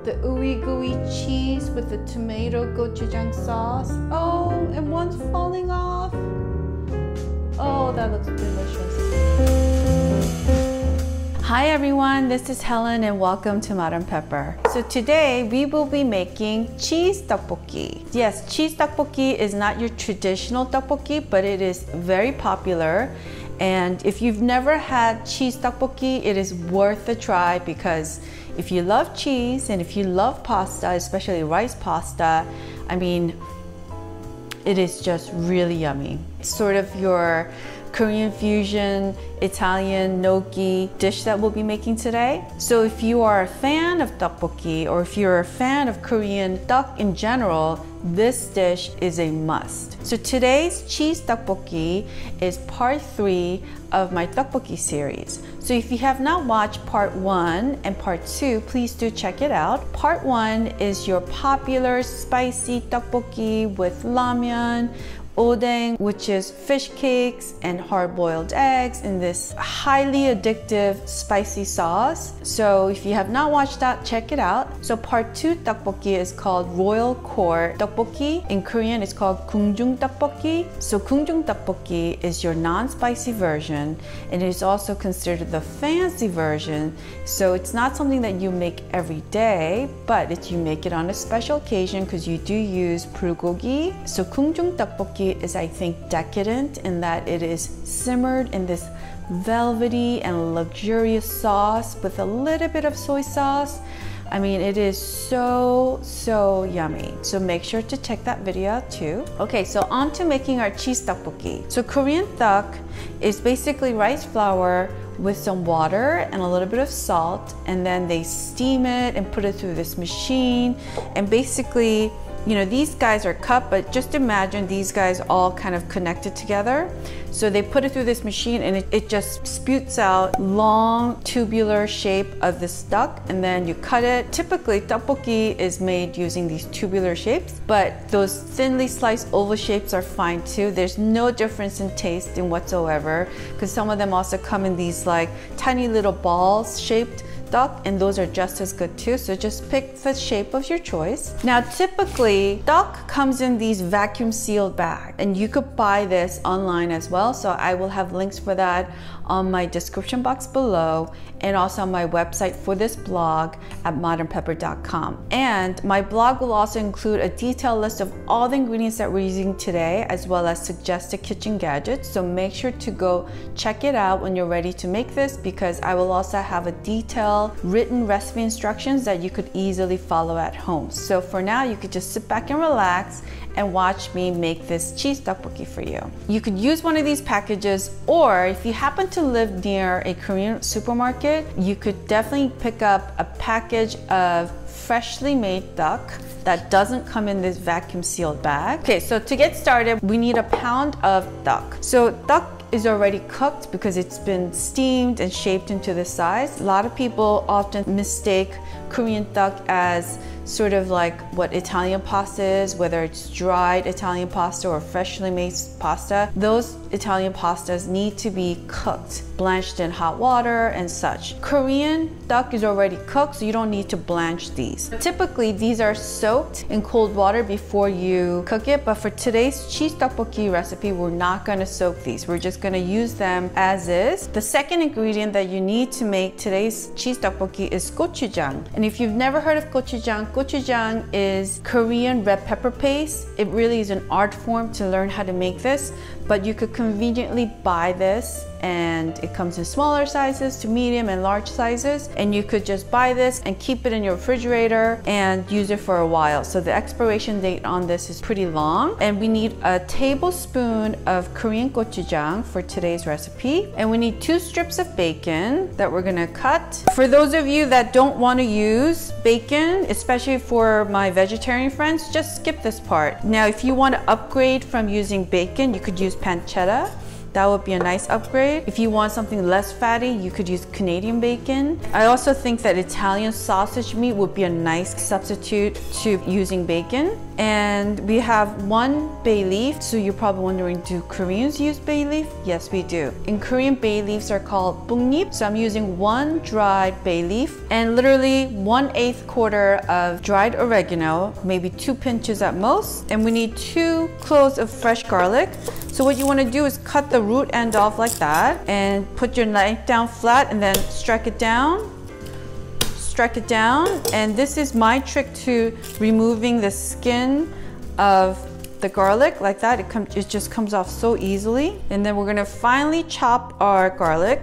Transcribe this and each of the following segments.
the Ooey-Gooey cheese with the tomato gochujang sauce. Oh, and one's falling off. Oh, that looks delicious. Hi everyone, this is Helen and welcome to Modern Pepper. So today we will be making cheese tteokbokki. Yes, cheese tteokbokki is not your traditional tteokbokki, but it is very popular. And if you've never had cheese tteokbokki, it is worth a try because if you love cheese and if you love pasta, especially rice pasta, I mean, it is just really yummy. It's sort of your Korean fusion, Italian gnocchi dish that we'll be making today. So if you are a fan of tteokbokki or if you're a fan of Korean duck in general, this dish is a must. So today's cheese tteokbokki is part 3 of my tteokbokki series. So if you have not watched part 1 and part 2, please do check it out. Part 1 is your popular spicy tteokbokki with ramyeon, odeng, which is fish cakes and hard-boiled eggs in this highly addictive spicy sauce. So if you have not watched that, check it out. So part 2 tteokbokki is called Royal Court tteokbokki. In Korean, it's called Gungjung tteokbokki. So Gungjung tteokbokki is your non-spicy version, and it is also considered the fancy version. So it's not something that you make every day, but you make it on a special occasion because you do use bulgogi. So Gungjung tteokbokki is, I think, decadent in that it is simmered in this velvety and luxurious sauce with a little bit of soy sauce. I mean, it is so yummy. So make sure to check that video out too. Okay, so on to making our cheese tteokbokki. So Korean tteok is basically rice flour with some water and a little bit of salt, and then they steam it and put it through this machine. And basically, you know, these guys are cut, but just imagine these guys all kind of connected together. So they put it through this machine and it just spouts out long tubular shape of this duck, and then you cut it. Typically, tteokbokki is made using these tubular shapes, but those thinly sliced oval shapes are fine too. There's no difference in taste in whatsoever because some of them also come in these like tiny little balls shaped duck, and those are just as good too. So just pick the shape of your choice. Now typically duck comes in these vacuum sealed bags, and you could buy this online as well. So I will have links for that on my description box below and also on my website for this blog at modernpepper.com. And my blog will also include a detailed list of all the ingredients that we're using today, as well as suggested kitchen gadgets. So make sure to go check it out when you're ready to make this, because I will also have a detailed written recipe instructions that you could easily follow at home. So for now, you could just sit back and relax and watch me make this cheese tteokbokki for you. You could use one of these packages, or if you happen to live near a Korean supermarket, you could definitely pick up a package of freshly made duck that doesn't come in this vacuum sealed bag. Okay, so to get started, we need a pound of duck. So duck is already cooked because it's been steamed and shaped into this size. A lot of people often mistake Korean duck as sort of like what Italian pasta is, whether it's dried Italian pasta or freshly made pasta. Those Italian pastas need to be cooked, blanched in hot water and such. Korean duck is already cooked, so you don't need to blanch these. Typically, these are soaked in cold water before you cook it, but for today's cheese tteokbokki recipe, we're not gonna soak these. We're just gonna use them as is. The second ingredient that you need to make today's cheese tteokbokki is gochujang. And if you've never heard of gochujang, gochujang is Korean red pepper paste. It really is an art form to learn how to make this, but you could conveniently buy this, and it comes in smaller sizes to medium and large sizes, and you could just buy this and keep it in your refrigerator and use it for a while. So the expiration date on this is pretty long. And we need a tablespoon of Korean gochujang for today's recipe, and we need 2 strips of bacon that we're gonna cut. For those of you that don't want to use bacon, especially for my vegetarian friends, just skip this part. Now if you want to upgrade from using bacon, you could use pancetta. That would be a nice upgrade. If you want something less fatty, you could use Canadian bacon. I also think that Italian sausage meat would be a nice substitute to using bacon. And we have 1 bay leaf. So you're probably wondering, do Koreans use bay leaf? Yes, we do. In Korean, bay leaves are called bungnip. So I'm using 1 dried bay leaf and literally 1/8 quarter of dried oregano, maybe 2 pinches at most. And we need 2 cloves of fresh garlic. So what you want to do is cut the root end off like that and put your knife down flat and then strike it down. Strike it down. And this is my trick to removing the skin of the garlic like that. It just comes off so easily. And then we're going to finely chop our garlic.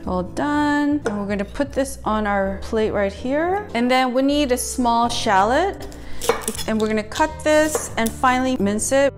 All done. And we're gonna put this on our plate right here. And then we need a small shallot. And we're gonna cut this and finally mince it.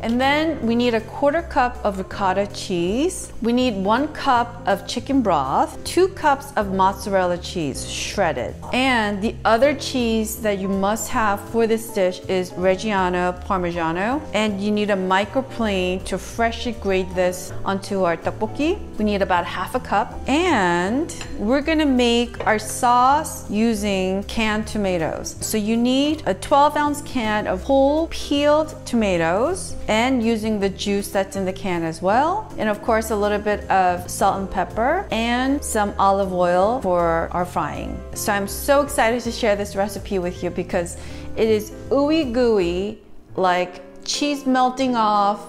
And then we need a 1/4 cup of ricotta cheese. We need 1 cup of chicken broth, 2 cups of mozzarella cheese, shredded. And the other cheese that you must have for this dish is Reggiano Parmigiano. And you need a microplane to freshly grate this onto our tteokbokki. We need about 1/2 cup. And we're gonna make our sauce using canned tomatoes. So you need a 12-ounce can of whole peeled tomatoes and using the juice that's in the can as well. And of course, a little bit of salt and pepper and some olive oil for our frying. So I'm so excited to share this recipe with you because it is ooey-gooey, like cheese melting off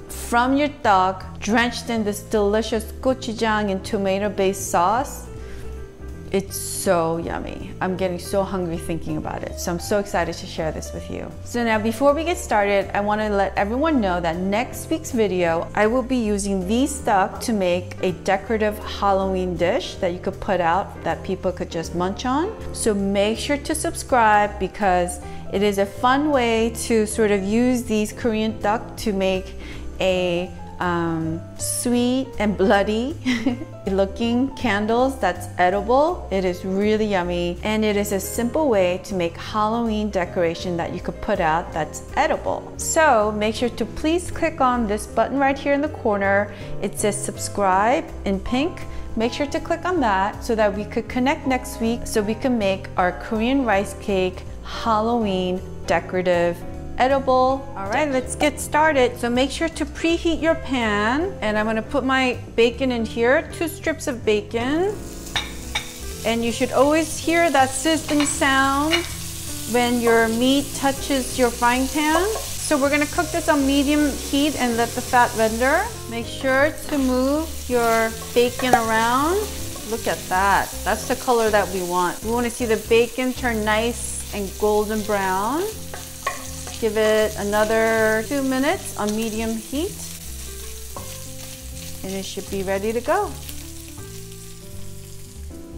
from your tteok, drenched in this delicious gochujang and tomato-based sauce. It's so yummy. I'm getting so hungry thinking about it. So I'm so excited to share this with you. So now before we get started, I want to let everyone know that next week's video, I will be using these tteok to make a decorative Halloween dish that you could put out that people could just munch on. So make sure to subscribe because it is a fun way to sort of use these Korean tteok to make a sweet and bloody looking candles that's edible. It is really yummy and it is a simple way to make Halloween decoration that you could put out that's edible. So make sure to please click on this button right here in the corner. It says subscribe in pink. Make sure to click on that so that we could connect next week so we can make our Korean rice cake Halloween decorative edible. All right, let's get started. So make sure to preheat your pan and I'm gonna put my bacon in here, 2 strips of bacon. And you should always hear that sizzling sound when your meat touches your frying pan. So we're gonna cook this on medium heat and let the fat render. Make sure to move your bacon around. Look at that. That's the color that we want. We wanna see the bacon turn nice and golden brown. Give it another 2 minutes on medium heat and it should be ready to go.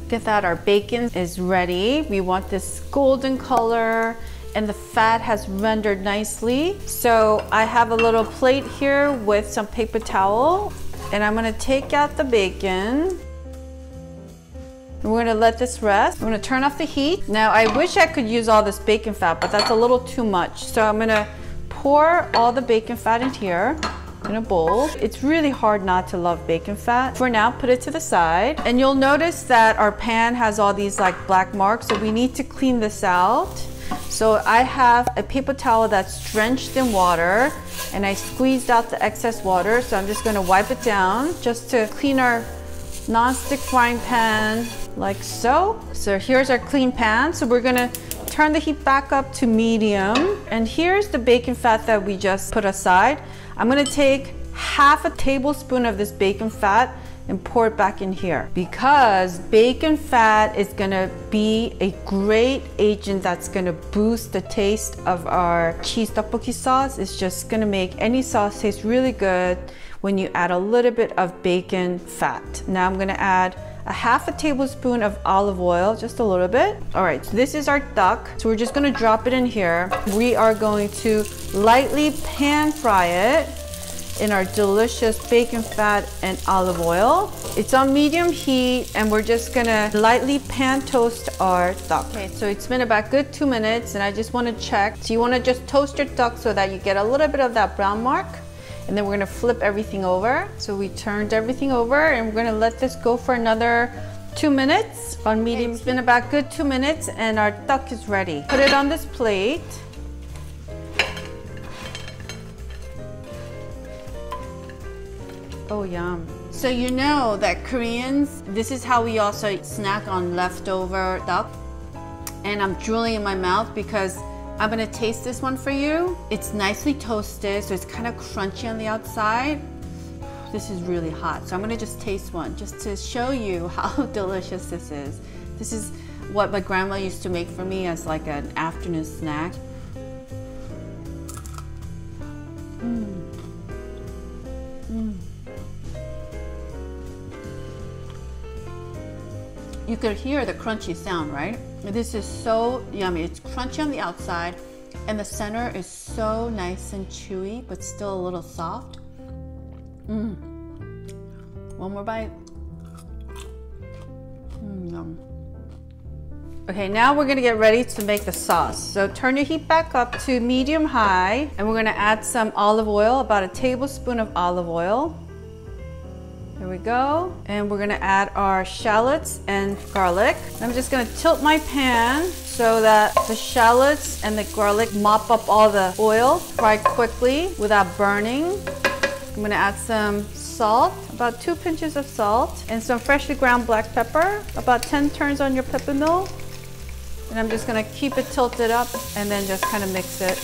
Look at that, our bacon is ready. We want this golden color and the fat has rendered nicely. So I have a little plate here with some paper towel and I'm gonna take out the bacon. We're gonna let this rest. I'm gonna turn off the heat. Now I wish I could use all this bacon fat, but that's a little too much. So I'm gonna pour all the bacon fat in here in a bowl. It's really hard not to love bacon fat. For now, put it to the side. And you'll notice that our pan has all these like black marks, so we need to clean this out. So I have a paper towel that's drenched in water and I squeezed out the excess water. So I'm just gonna wipe it down just to clean our non-stick frying pan like so. So here's our clean pan. So we're gonna turn the heat back up to medium. And here's the bacon fat that we just put aside. I'm gonna take 1/2 tablespoon of this bacon fat and pour it back in here because bacon fat is gonna be a great agent that's gonna boost the taste of our cheese tteokbokki sauce. It's just gonna make any sauce taste really good when you add a little bit of bacon fat. Now I'm gonna add a half a tablespoon of olive oil, just a little bit. All right, so this is our duck. So we're just gonna drop it in here. We are going to lightly pan fry it in our delicious bacon fat and olive oil. It's on medium heat and we're just gonna lightly pan toast our duck. Okay, so it's been about good 2 minutes and I just wanna check. So you wanna just toast your duck so that you get a little bit of that brown mark. And then we're gonna flip everything over. So we turned everything over and we're gonna let this go for another 2 minutes on medium. It's been about good 2 minutes and our duck is ready. Put it on this plate. Oh, yum. So you know that Koreans, this is how we also snack on leftover duck. And I'm drooling in my mouth because I'm gonna taste this one for you. It's nicely toasted, so it's kind of crunchy on the outside. This is really hot, so I'm gonna just taste one just to show you how delicious this is. This is what my grandma used to make for me as like an afternoon snack. You could hear the crunchy sound, right? This is so yummy. It's crunchy on the outside and the center is so nice and chewy, but still a little soft. One more bite. Yum. Okay, now we're gonna get ready to make the sauce. So turn your heat back up to medium high and we're gonna add some olive oil, about a tablespoon of olive oil. Here we go. And we're gonna add our shallots and garlic. I'm just gonna tilt my pan so that the shallots and the garlic mop up all the oil. Fry quickly without burning. I'm gonna add some salt, about 2 pinches of salt, and some freshly ground black pepper, about 10 turns on your pepper mill. And I'm just gonna keep it tilted up and then just kind of mix it.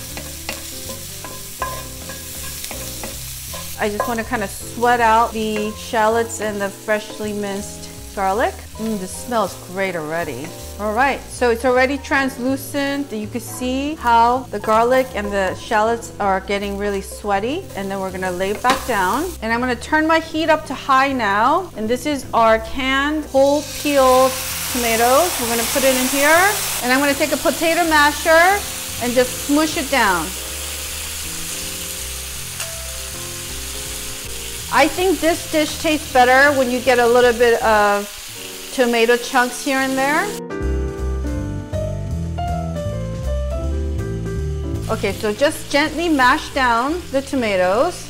I just want to kind of sweat out the shallots and the freshly minced garlic. This smells great already. All right, so it's already translucent. You can see how the garlic and the shallots are getting really sweaty. And then we're gonna lay it back down. And I'm gonna turn my heat up to high now. And this is our canned whole peeled tomatoes. We're gonna put it in here. And I'm gonna take a potato masher and just smush it down. I think this dish tastes better when you get a little bit of tomato chunks here and there. Okay, so just gently mash down the tomatoes.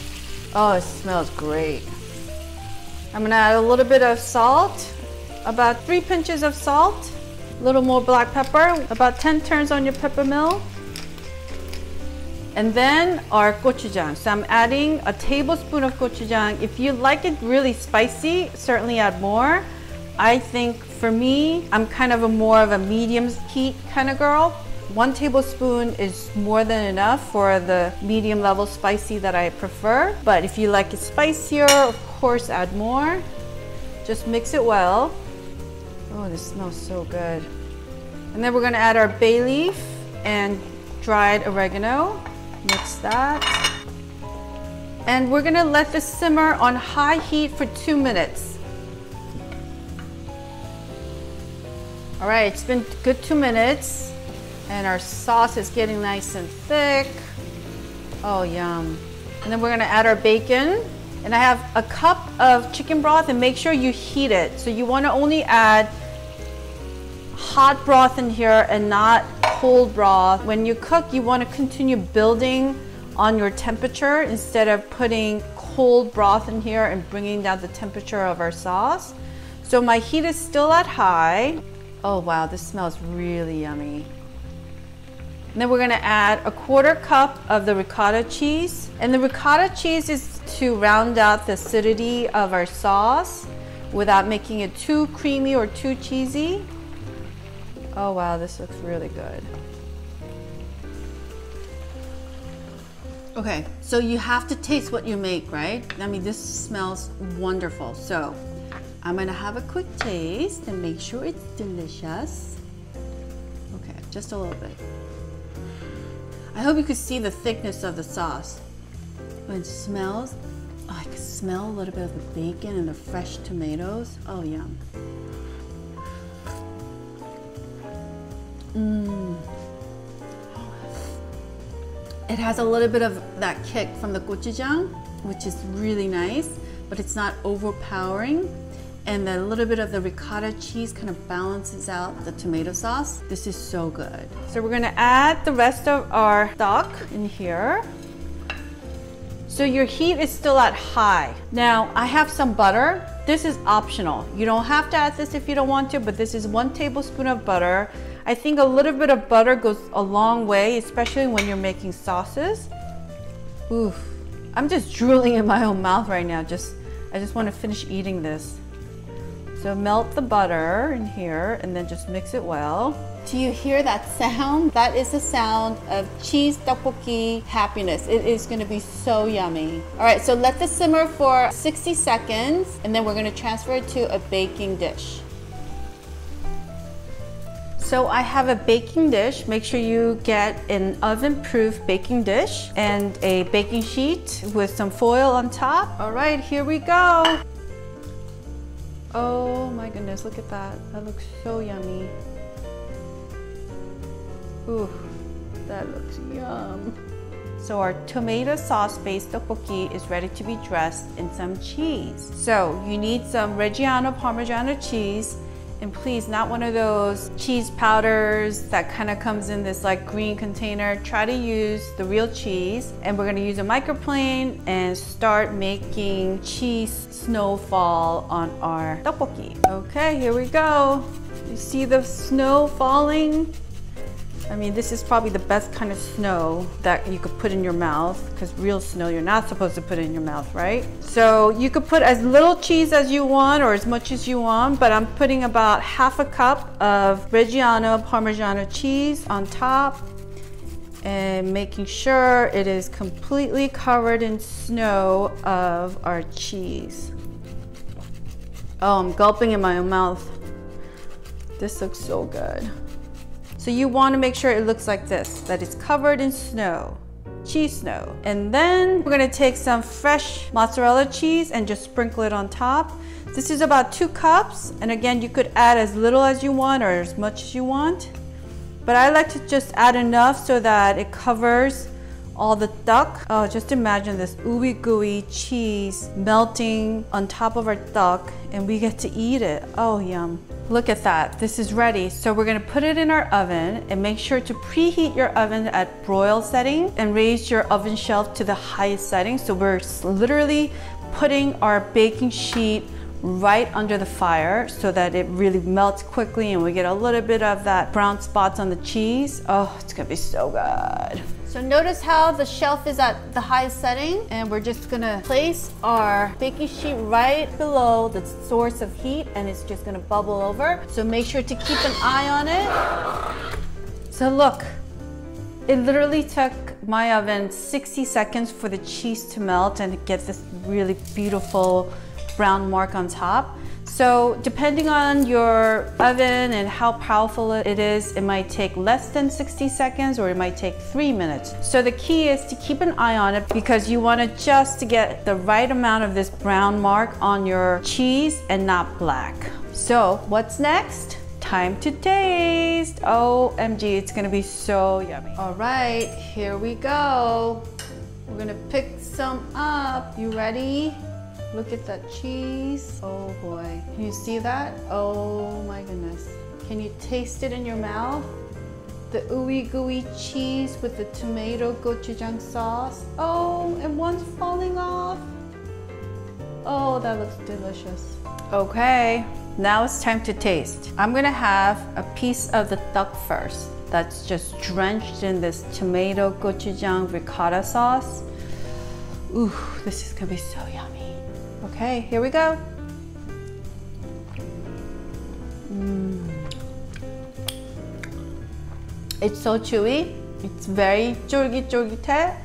Oh, it smells great. I'm gonna add a little bit of salt, about 3 pinches of salt, a little more black pepper, about 10 turns on your pepper mill. And then our gochujang. So I'm adding a tablespoon of gochujang. If you like it really spicy, certainly add more. I think for me, I'm kind of more of a medium heat kind of girl. 1 tablespoon is more than enough for the medium level spicy that I prefer. But if you like it spicier, of course, add more. Just mix it well. Oh, this smells so good. And then we're gonna add our bay leaf and dried oregano. Mix that. And we're gonna let this simmer on high heat for 2 minutes. All right, it's been good 2 minutes and our sauce is getting nice and thick. Oh, yum. And then we're gonna add our bacon. And I have a cup of chicken broth, and make sure you heat it. So you wanna only add hot broth in here and not cold broth. When you cook, you want to continue building on your temperature instead of putting cold broth in here and bringing down the temperature of our sauce. So my heat is still at high. Oh wow, this smells really yummy. And then we're gonna add a 1/4 cup of the ricotta cheese. And the ricotta cheese is to round out the acidity of our sauce without making it too creamy or too cheesy. Oh wow, this looks really good. Okay, so you have to taste what you make, right? I mean, this smells wonderful. So I'm gonna have a quick taste and make sure it's delicious. Okay, just a little bit. I hope you could see the thickness of the sauce. It smells, oh, I can smell a little bit of the bacon and the fresh tomatoes. Oh, yum. It has a little bit of that kick from the gochujang, which is really nice, but it's not overpowering. And then a little bit of the ricotta cheese kind of balances out the tomato sauce. This is so good. So we're gonna add the rest of our stock in here. So your heat is still at high. Now I have some butter. This is optional. You don't have to add this if you don't want to, but this is 1 tablespoon of butter. I think a little bit of butter goes a long way, especially when you're making sauces. Oof, I'm just drooling in my own mouth right now. I just want to finish eating this. So melt the butter in here and then just mix it well. Do you hear that sound? That is the sound of cheese tteokbokki happiness. It is going to be so yummy. All right, so let this simmer for 60 seconds and then we're going to transfer it to a baking dish. So I have a baking dish. Make sure you get an oven-proof baking dish and a baking sheet with some foil on top. All right, here we go. Oh my goodness, look at that. That looks so yummy. Ooh, that looks yum. So our tomato sauce-based tteokbokki is ready to be dressed in some cheese. So you need some Reggiano Parmigiano cheese, and please, not one of those cheese powders that kind of comes in this like green container. Try to use the real cheese. And we're gonna use a microplane and start making cheese snowfall on our tteokbokki. Okay, here we go. You see the snow falling? I mean, this is probably the best kind of snow that you could put in your mouth, because real snow you're not supposed to put in your mouth, right? So you could put as little cheese as you want or as much as you want, but I'm putting about half a cup of Reggiano Parmigiano cheese on top and making sure it is completely covered in snow of our cheese. Oh, I'm gulping in my own mouth. This looks so good. So you want to make sure it looks like this, that it's covered in snow, cheese snow. And then we're going to take some fresh mozzarella cheese and just sprinkle it on top. This is about 2 cups. And again, you could add as little as you want or as much as you want. But I like to just add enough so that it covers all the duck. Oh, just imagine this ooey-gooey cheese melting on top of our duck and we get to eat it. Oh, yum. Look at that, this is ready. So we're gonna put it in our oven and make sure to preheat your oven at broil setting and raise your oven shelf to the highest setting. So we're literally putting our baking sheet right under the fire so that it really melts quickly and we get a little bit of that brown spots on the cheese. Oh, it's gonna be so good. So notice how the shelf is at the highest setting, and we're just gonna place our baking sheet right below the source of heat and it's just gonna bubble over. So make sure to keep an eye on it. So look, it literally took my oven 60 seconds for the cheese to melt and get this really beautiful brown mark on top. So depending on your oven and how powerful it is, it might take less than 60 seconds or it might take 3 minutes. So the key is to keep an eye on it because you want to just to get the right amount of this brown mark on your cheese and not black. So what's next? Time to taste. OMG, it's gonna be so yummy. All right, here we go. We're gonna pick some up. You ready? Look at that cheese. Oh boy. Can you see that? Oh my goodness. Can you taste it in your mouth? The ooey-gooey cheese with the tomato gochujang sauce. Oh, and one's falling off. Oh, that looks delicious. Okay, now it's time to taste. I'm gonna have a piece of the duck first. That's just drenched in this tomato gochujang ricotta sauce. Ooh, this is gonna be so yummy. Okay, here we go. It's so chewy. It's very 쫄깃쫄깃해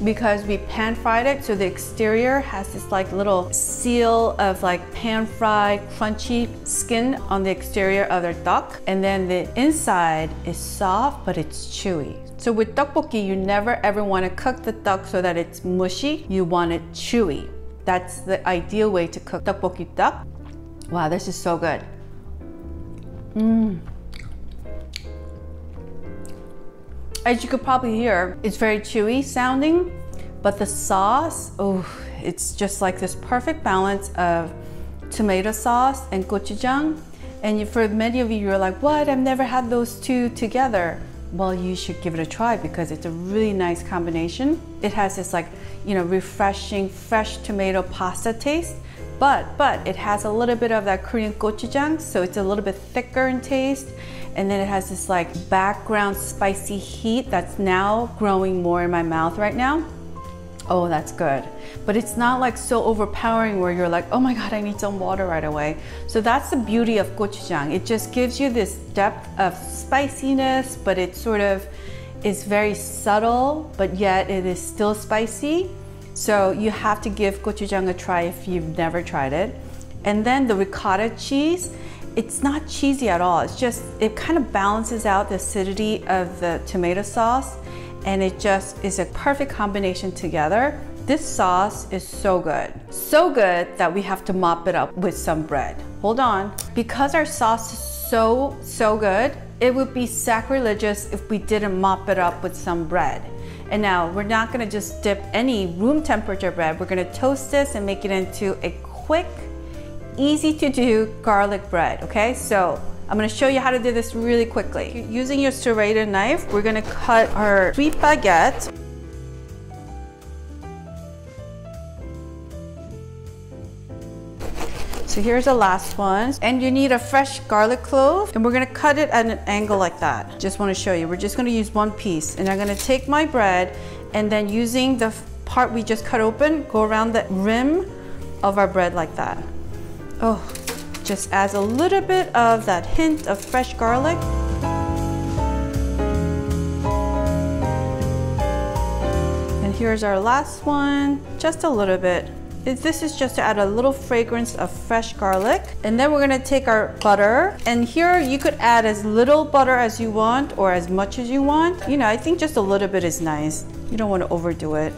because we pan fried it. So the exterior has this like little seal of like pan fried crunchy skin on the exterior of their duck. And then the inside is soft, but it's chewy. So with tteokbokki, you never ever want to cook the duck so that it's mushy. You want it chewy. That's the ideal way to cook tteokbokki duck. Wow, this is so good. As you could probably hear, it's very chewy sounding, but the sauce, oh, it's just like this perfect balance of tomato sauce and gochujang. And for many of you, you're like, what? I've never had those two together. Well, you should give it a try because it's a really nice combination. It has this like, you know, refreshing, fresh tomato pasta taste, but it has a little bit of that Korean gochujang, so it's a little bit thicker in taste. And then it has this like background spicy heat that's now growing more in my mouth right now. Oh, that's good. But it's not like so overpowering where you're like, oh my God, I need some water right away. So that's the beauty of gochujang. It just gives you this depth of spiciness, but it sort of is very subtle, but yet it is still spicy. So you have to give gochujang a try if you've never tried it. And then the ricotta cheese, it's not cheesy at all. It's just, it kind of balances out the acidity of the tomato sauce, and it just is a perfect combination together. This sauce is so good. So good that we have to mop it up with some bread. Hold on. Because our sauce is so good, it would be sacrilegious if we didn't mop it up with some bread. And now we're not gonna just dip any room temperature bread. We're gonna toast this and make it into a quick, easy to do garlic bread, okay? So I'm gonna show you how to do this really quickly. Using your serrated knife, we're gonna cut our sweet baguette. So here's the last one. And you need a fresh garlic clove, and we're gonna cut it at an angle like that. Just wanna show you, we're just gonna use one piece. And I'm gonna take my bread, and then using the part we just cut open, go around the rim of our bread like that. Oh, just adds a little bit of that hint of fresh garlic. And here's our last one, just a little bit. This is just to add a little fragrance of fresh garlic. And then we're gonna take our butter. And here you could add as little butter as you want or as much as you want. You know, I think just a little bit is nice. You don't wanna overdo it.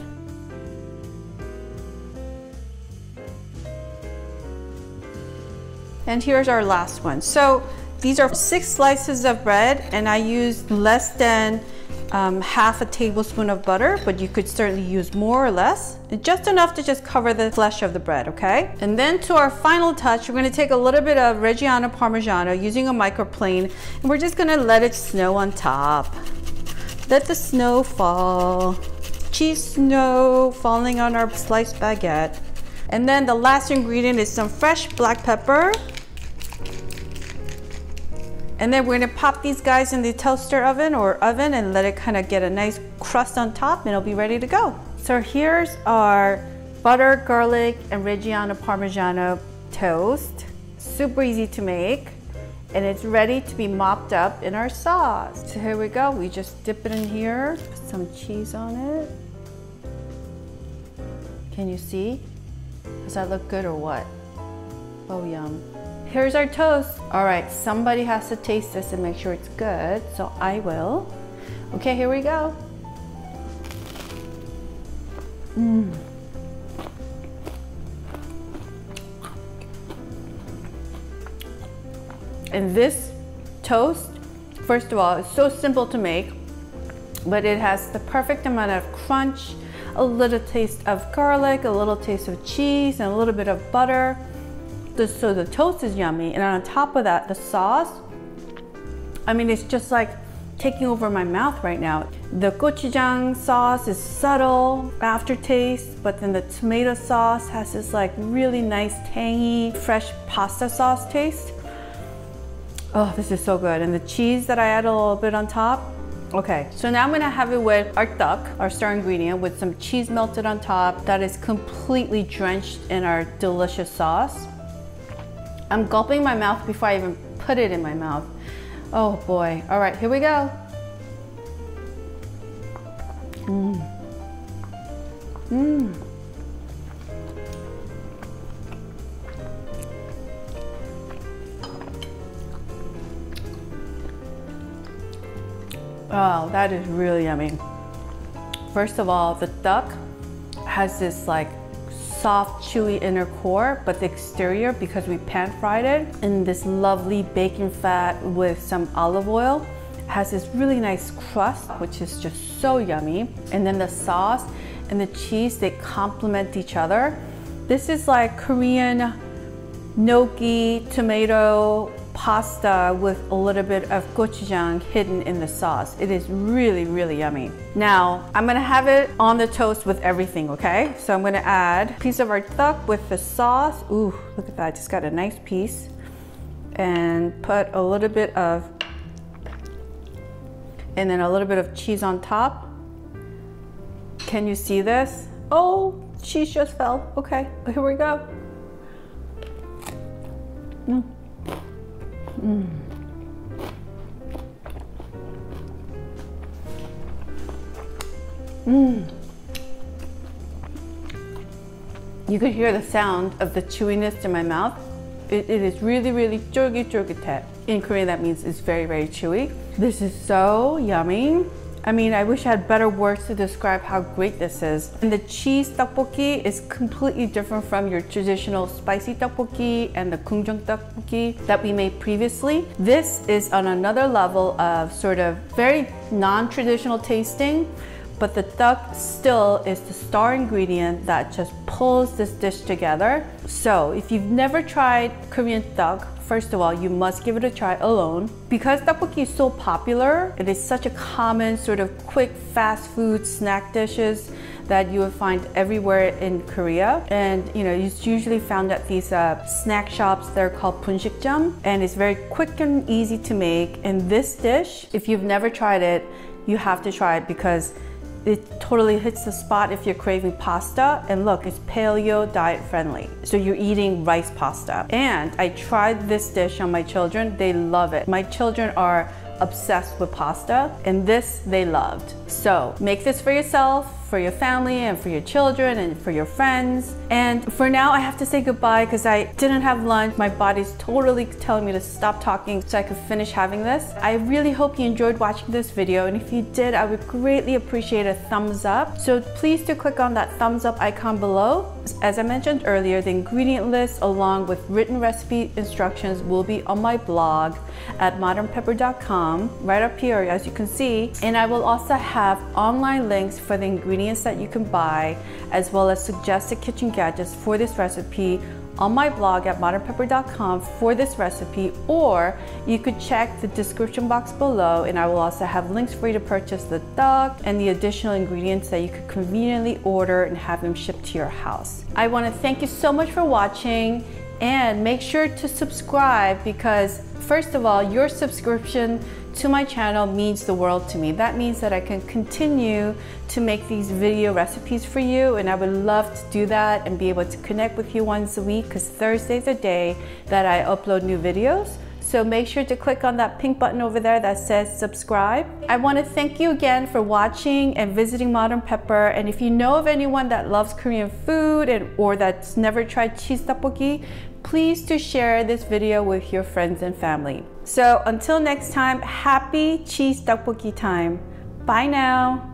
And here's our last one. So these are 6 slices of bread, and I used less than half a tablespoon of butter, but you could certainly use more or less. Just enough to just cover the flesh of the bread, okay? And then to our final touch, we're gonna take a little bit of Reggiano Parmigiano using a microplane, and we're just gonna let it snow on top. Let the snow fall. Cheese snow falling on our sliced baguette. And then the last ingredient is some fresh black pepper. And then we're gonna pop these guys in the toaster oven or oven and let it kind of get a nice crust on top, and it'll be ready to go. So here's our butter, garlic, and Reggiano Parmigiano toast. Super easy to make, and it's ready to be mopped up in our sauce. So here we go, we just dip it in here, put some cheese on it. Can you see? Does that look good or what? Oh, yum. Here's our toast. All right, somebody has to taste this and make sure it's good, so I will. Okay, here we go. And this toast, first of all, it's so simple to make, but it has the perfect amount of crunch, a little taste of garlic, a little taste of cheese, and a little bit of butter. So the toast is yummy, and on top of that, the sauce, I mean, it's just like taking over my mouth right now. The gochujang sauce is subtle aftertaste, but then the tomato sauce has this like really nice, tangy, fresh pasta sauce taste. Oh, this is so good. And the cheese that I add a little bit on top. Okay, so now I'm gonna have it with our duck, our star ingredient, with some cheese melted on top that is completely drenched in our delicious sauce. I'm gulping my mouth before I even put it in my mouth. Oh boy. All right, here we go. Oh, that is really yummy. First of all, the duck has this like soft, chewy inner core, but the exterior, because we pan fried it in this lovely bacon fat with some olive oil, has this really nice crust, which is just so yummy. And then the sauce and the cheese, they complement each other. This is like Korean gnocchi tomato pasta with a little bit of gochujang hidden in the sauce. It is really, really yummy. Now, I'm gonna have it on the toast with everything, okay? So I'm gonna add a piece of our tteok with the sauce. Ooh, look at that, I just got a nice piece. And put a little bit of, and then a little bit of cheese on top. Can you see this? Oh, cheese just fell. Okay, here we go. You could hear the sound of the chewiness in my mouth. It is really, really 쫄깃쫄깃해. In Korean, that means it's very, very chewy. This is so yummy. I mean, I wish I had better words to describe how great this is. And the cheese tteokbokki is completely different from your traditional spicy tteokbokki and the gochujang tteokbokki that we made previously. This is on another level of sort of very non-traditional tasting, but the tteok still is the star ingredient that just pulls this dish together. So if you've never tried Korean tteok, first of all, you must give it a try alone. Because tteokbokki is so popular, it is such a common sort of quick fast food snack dishes that you will find everywhere in Korea. And you know, it's usually found at these snack shops. They're called 분식점, and it's very quick and easy to make. And this dish, if you've never tried it, you have to try it because it totally hits the spot if you're craving pasta. And look, it's paleo diet friendly. So you're eating rice pasta. And I tried this dish on my children. They love it. My children are obsessed with pasta, and this they loved. So make this for yourself, for your family, and for your children, and for your friends. And for now, I have to say goodbye because I didn't have lunch. My body's totally telling me to stop talking so I could finish having this. I really hope you enjoyed watching this video, and if you did, I would greatly appreciate a thumbs up. So please do click on that thumbs up icon below. As I mentioned earlier, the ingredient list along with written recipe instructions will be on my blog at modernpepper.com, right up here as you can see. And I will also have online links for the ingredients that you can buy, as well as suggested kitchen gadgets for this recipe on my blog at modernpepper.com for this recipe, or you could check the description box below and I will also have links for you to purchase the tteok and the additional ingredients that you could conveniently order and have them shipped to your house. I want to thank you so much for watching, and make sure to subscribe because first of all, your subscription to my channel means the world to me. That means that I can continue to make these video recipes for you, and I would love to do that and be able to connect with you once a week because Thursday's the day that I upload new videos. So make sure to click on that pink button over there that says subscribe. I want to thank you again for watching and visiting Modern Pepper. And if you know of anyone that loves Korean food or that's never tried cheese tteokbokki, please do share this video with your friends and family. So until next time, happy cheese tteokbokki time. Bye now.